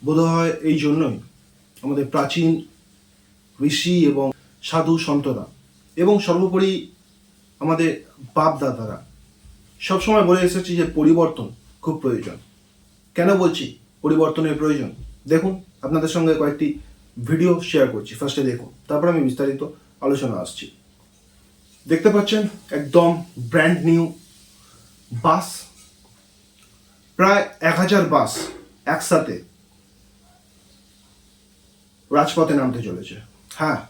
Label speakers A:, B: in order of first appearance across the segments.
A: বোধহয় এই জন্যই আমাদের প্রাচীন ঋষি এবং সাধু সন্তরা এবং সর্বোপরি আমাদের বাপ দাদারা সবসময় বলে এসেছে যে পরিবর্তন খুব প্রয়োজন। কেন বলছি পরিবর্তনের প্রয়োজন? দেখুন, আপনাদের সঙ্গে কয়েকটি ভিডিও শেয়ার করছি, ফার্স্টে দেখুন, তারপর আমি বিস্তারিত আলোচনা আসছি। দেখতে পাচ্ছেন একদম ব্র্যান্ড নিউ বাস, প্রায় 1000 বাস একসাথে রাজপথে নামতে চলেছে। হ্যাঁ,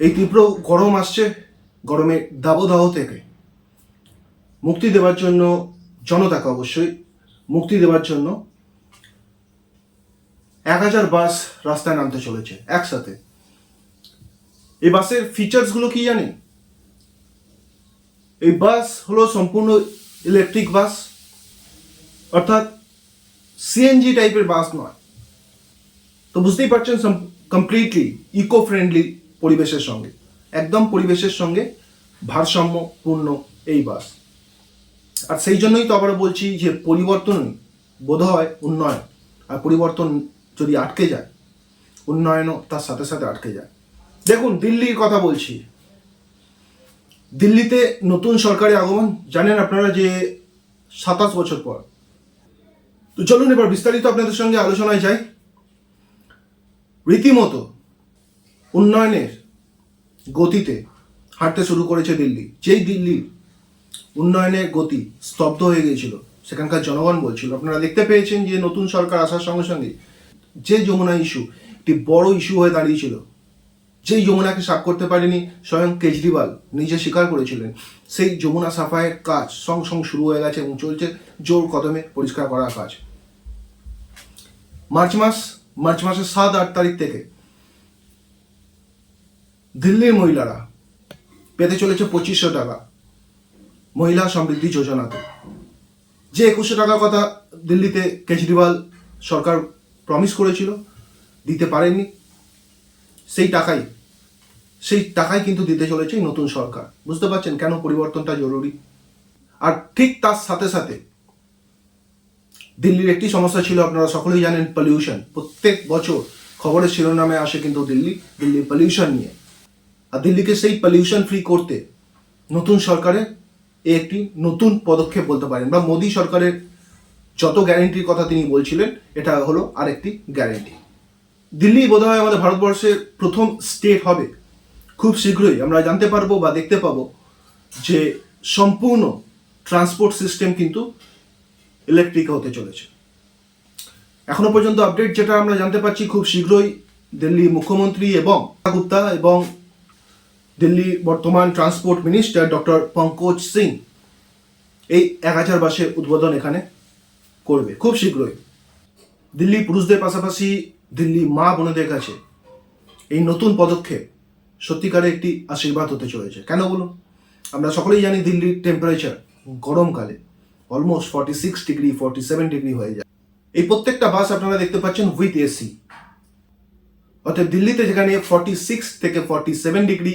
A: এই তীব্র গরম আসছে, গরমের দাবদাহ থেকে মুক্তি দেওয়ার জন্য, জনতাকে অবশ্যই মুক্তি দেওয়ার জন্য 1000 বাস রাস্তায় নামতে চলেছে একসাথে। এই বাসের ফিচার্সগুলো কি জানেন? এই বাস হলো সম্পূর্ণ ইলেকট্রিক বাস, অর্থাৎ সিএনজি টাইপের বাস নয়। তো বুঝতেই পারছেন, কমপ্লিটলি ইকো ফ্রেন্ডলি, পরিবেশের সঙ্গে, একদম পরিবেশের সঙ্গে ভারসাম্যপূর্ণ এই বাস। আর সেই জন্যই তো আবার বলছি যে পরিবর্তনই বোধহয় উন্নয়ন, আর পরিবর্তন যদি আটকে যায়, উন্নয়নও তার সাথে সাথে আটকে যায়। দেখুন, দিল্লির কথা বলছি। দিল্লিতে নতুন সরকারের আগমন, জানেন আপনারা যে 27 বছর পর। তো চলুন এবার বিস্তারিত আপনাদের সঙ্গে আলোচনায় যাই। রীতিমতো উন্নয়নের গতিতে হাঁটতে শুরু করেছে দিল্লি। যেই দিল্লির উন্নয়নের গতি স্তব্ধ হয়ে গিয়েছিল, সেখানকার জনগণ বলছিল, আপনারা দেখতে পেয়েছেন যে নতুন সরকার আসার সঙ্গে সঙ্গে যে যমুনা ইস্যু একটি বড় ইস্যু হয়ে দাঁড়িয়েছিল, যেই যমুনাকে সাফ করতে পারেনি স্বয়ং কেজরিওয়াল নিজে স্বীকার করেছিলেন, সেই যমুনা সাফাইয়ের কাজ সঙ্গে শুরু হয়ে গেছে এবং চলছে জোর কদমে পরিষ্কার করার কাজ। মার্চ মাসের 7-8 তারিখ থেকে দিল্লির মহিলারা পেতে চলেছে 2500 টাকা মহিলা সমৃদ্ধি যোজনাতে। যে 2100 টাকার কথা দিল্লিতে কেজরিওয়াল সরকার প্রমিস করেছিল, দিতে পারেননি, সেই টাকাই কিন্তু দিতে চলেছে নতুন সরকার। বুঝতে পারছেন কেন পরিবর্তনটা জরুরি? আর ঠিক তার সাথে সাথে দিল্লির একটি সমস্যা ছিল, আপনারা সকলেই জানেন, পলিউশন। প্রত্যেক বছর খবরের শিরোনামে আসে কিন্তু দিল্লির পলিউশন নিয়ে। আর দিল্লিকে সেই পলিউশন ফ্রি করতে নতুন সরকারের একটি নতুন পদক্ষেপ বলতে পারেন, বা মোদী সরকারের যত গ্যারেন্টির কথা তিনি বলছিলেন, এটা হলো আরেকটি গ্যারেন্টি। দিল্লি বোধহয় আমাদের ভারতবর্ষের প্রথম স্টেট হবে, খুব শীঘ্রই আমরা জানতে পারবো বা দেখতে পাবো যে সম্পূর্ণ ট্রান্সপোর্ট সিস্টেম কিন্তু ইলেকট্রিক হতে চলেছে। এখনো পর্যন্ত আপডেট যেটা আমরা জানতে পারছি, খুব শীঘ্রই দিল্লি মুখ্যমন্ত্রী এবং গুপ্তা এবং দিল্লির বর্তমান transport minister doctor Pankaj Singh এই 1000 বাসের উদ্বোধন এখানে করবে খুব শীঘ্রই। দিল্লি পুরুষদের পাশাপাশি দিল্লি মা বোনদের কাছে এই নতুন পদক্ষেপ সত্যিকারে একটি আশীর্বাদ হতে চলেছে। কেন বলুন? আমরা সকলেই জানি দিল্লির টেম্পারেচার গরমকালে অলমোস্ট 46 ডিগ্রি 47 ডিগ্রি হয়ে যায়। এই প্রত্যেকটা বাস আপনারা দেখতে পাচ্ছেন উইথ এসি, অর্থাৎ দিল্লিতে যেখানে 46 থেকে 47 ডিগ্রি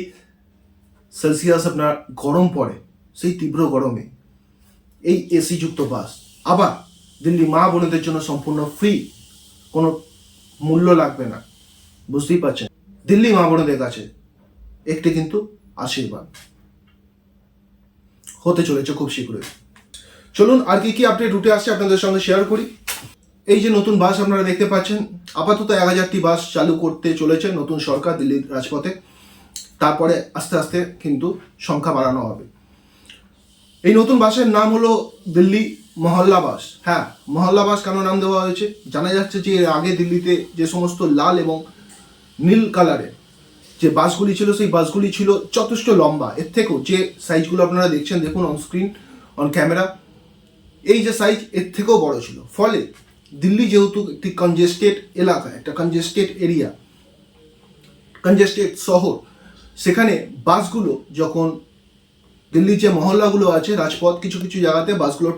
A: সেলসিয়াস আপনার গরম পড়ে, সেই তীব্র গরমে এই এসি যুক্ত বাস, আবার দিল্লি মা বোনদের জন্য সম্পূর্ণ ফ্রি, কোনো মূল্য লাগবে না। বুঝতেই পারছেন, দিল্লি মা বোনদের কাছে একটি কিন্তু আশীর্বাদ হতে চলেছে খুব শীঘ্রই। চলুন আর কি আপডেট রুটে আসছে আপনাদের সঙ্গে শেয়ার করি। এই যে নতুন বাস আপনারা দেখতে পাচ্ছেন, আপাতত 1000টি বাস চালু করতে চলেছে নতুন সরকার দিল্লির রাজপথে। তারপরে আস্তে আস্তে কিন্তু সংখ্যা বাড়ানো হবে। এই নতুন বাসের নাম হলো দিল্লি মহল্লা বাস। হ্যাঁ, মহল্লা বাস কেন নাম দেওয়া হয়েছে? জানা যাচ্ছে যে আগে দিল্লিতে যে সমস্ত লাল এবং নীল কালারের যে বাসগুলি ছিল, সেই বাসগুলি ছিল যথেষ্ট লম্বা। এর থেকেও যে সাইজগুলো আপনারা দেখছেন, দেখুন অন স্ক্রিন, অন ক্যামেরা, এই যে সাইজ এর থেকেও বড় ছিল। ফলে দিল্লি যেহেতু একটি কনজেস্টেড এলাকা, একটা কনজেস্টেড এরিয়া, কনজেস্টেড শহর, সেখানে বাসগুলো যখন দিল্লির যে মহল্লাগুলো আছে, রাজপথ, কিছু কিছু জায়গাতে বাসগুলো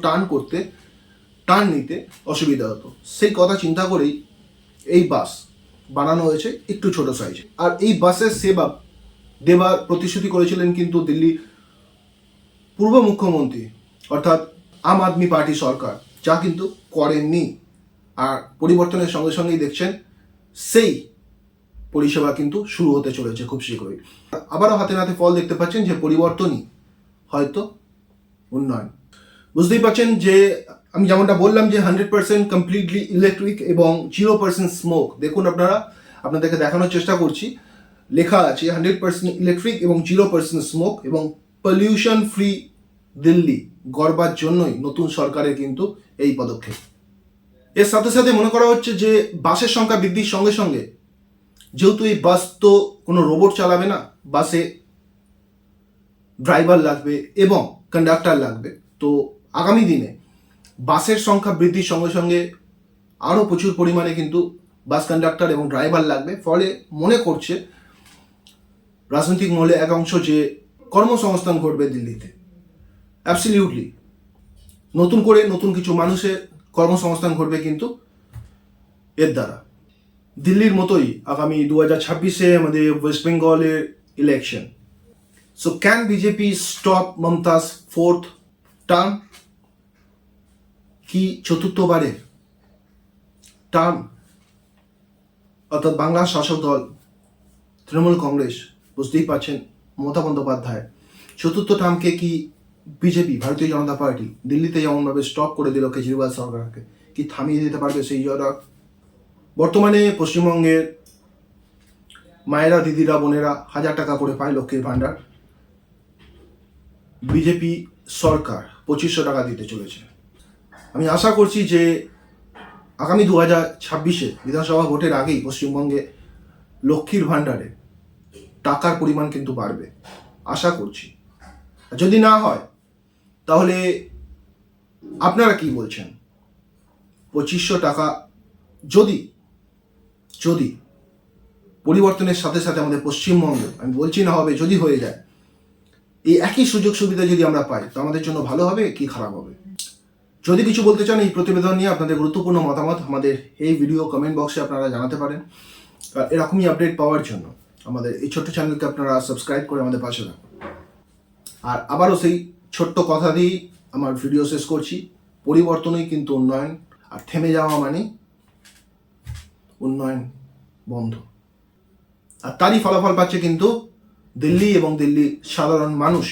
A: টার্ন নিতে অসুবিধা হতো। সেই কথা চিন্তা করেই এই বাস বানানো হয়েছে একটু ছোট সাইজে। আর এই বাসের সেবা দেবার প্রতিশ্রুতি করেছিলেন কিন্তু দিল্লি পূর্ব মুখ্যমন্ত্রী, অর্থাৎ আম আদমি পার্টি সরকার, যা কিন্তু করেননি। আর পরিবর্তনের সঙ্গে সঙ্গেই দেখছেন সেই পরিষেবা কিন্তু শুরু হতে চলেছে খুব শীঘ্রই। আবারও হাতে নাতে ফল দেখতে পাচ্ছেন যে পরিবর্তনই হয়তো উন্নয়ন। বুঝতেই পারছেন যে আমি যেমনটা বললাম যে 100% কমপ্লিটলি ইলেকট্রিক এবং 0% স্মোক। দেখুন আপনাদেরকে দেখানোর চেষ্টা করছি, লেখা আছে 100% ইলেকট্রিক এবং 0% স্মোক এবং পলিউশন ফ্রি দিল্লি গড়বার জন্যই নতুন সরকারের কিন্তু এই পদক্ষেপ। এর সাথে সাথে মনে করা হচ্ছে যে বাসের সংখ্যা বৃদ্ধির সঙ্গে সঙ্গে, যেহেতু এই বাস তো কোনো রোবট চালাবে না, বাসে ড্রাইভার লাগবে এবং কন্ডাক্টর লাগবে, তো আগামী দিনে বাসের সংখ্যা বৃদ্ধির সঙ্গে সঙ্গে আরও প্রচুর পরিমাণে কিন্তু বাস কন্ডাক্টর এবং ড্রাইভার লাগবে। ফলে মনে করছে রাজনৈতিক মহলে এক অংশ যে কর্মসংস্থান ঘটবে দিল্লিতে। অ্যাবসলিউটলি নতুন করে নতুন কিছু মানুষের কর্মসংস্থান ঘটবে কিন্তু এর দ্বারা। দিল্লির মতোই আগামী 2026-এ আমাদের ওয়েস্ট বেঙ্গলের election. So can BJP stop মমতাজ ফোর্থ টার্ম? কি চতুর্থবারের টার্ম, অর্থাৎ বাংলার শাসক দল তৃণমূল কংগ্রেস, বুঝতেই পারছেন মমতা বন্দ্যোপাধ্যায় চতুর্থ টার্মকে কি বিজেপি ভারতীয় জনতা পার্টি দিল্লিতে যেমনভাবে স্টপ করে দিল কেজরিওয়াল সরকারকে, কি থামিয়ে দিতে পারবে সেই জয়টা? বর্তমানে পশ্চিমবঙ্গের মায়েরা, দিদিরা, বোনেরা 1000 টাকা করে পায় লক্ষ্মীর ভাণ্ডার। বিজেপি সরকার 2500 টাকা দিতে চলেছে। আমি আশা করছি যে আগামী 2026-এ বিধানসভা ভোটের আগেই পশ্চিমবঙ্গে লক্ষ্মীর ভাণ্ডারে টাকার পরিমাণ কিন্তু বাড়বে, আশা করছি। যদি না হয় তাহলে আপনারা কি বলছেন? 2500 টাকা যদি পরিবর্তনের সাথে সাথে আমাদের পশ্চিমবঙ্গে, আমি বলছি না হবে, যদি হয়ে যায়, এই একই সুযোগ সুবিধা যদি আমরা পাই, তো আমাদের জন্য ভালো হবে কি খারাপ হবে? যদি কিছু বলতে চান এই প্রতিবেদন নিয়ে, আপনাদের গুরুত্বপূর্ণ মতামত আমাদের এই ভিডিও কমেন্ট বক্সে আপনারা জানাতে পারেন। এরকমই আপডেট পাওয়ার জন্য আমাদের এই ছোট্ট চ্যানেলকে আপনারা সাবস্ক্রাইব করে আমাদের পাশে রাখুন। আর আবারও সেই ছোট্ট কথা দিয়েই আমার ভিডিও শেষ করছি, পরিবর্তনই কিন্তু উন্নয়ন, আর থেমে যাওয়া মানে উন্নয়ন বন্ধ। আর তারই ফলাফল পাচ্ছে কিন্তু দিল্লি এবং দিল্লির সাধারণ মানুষ।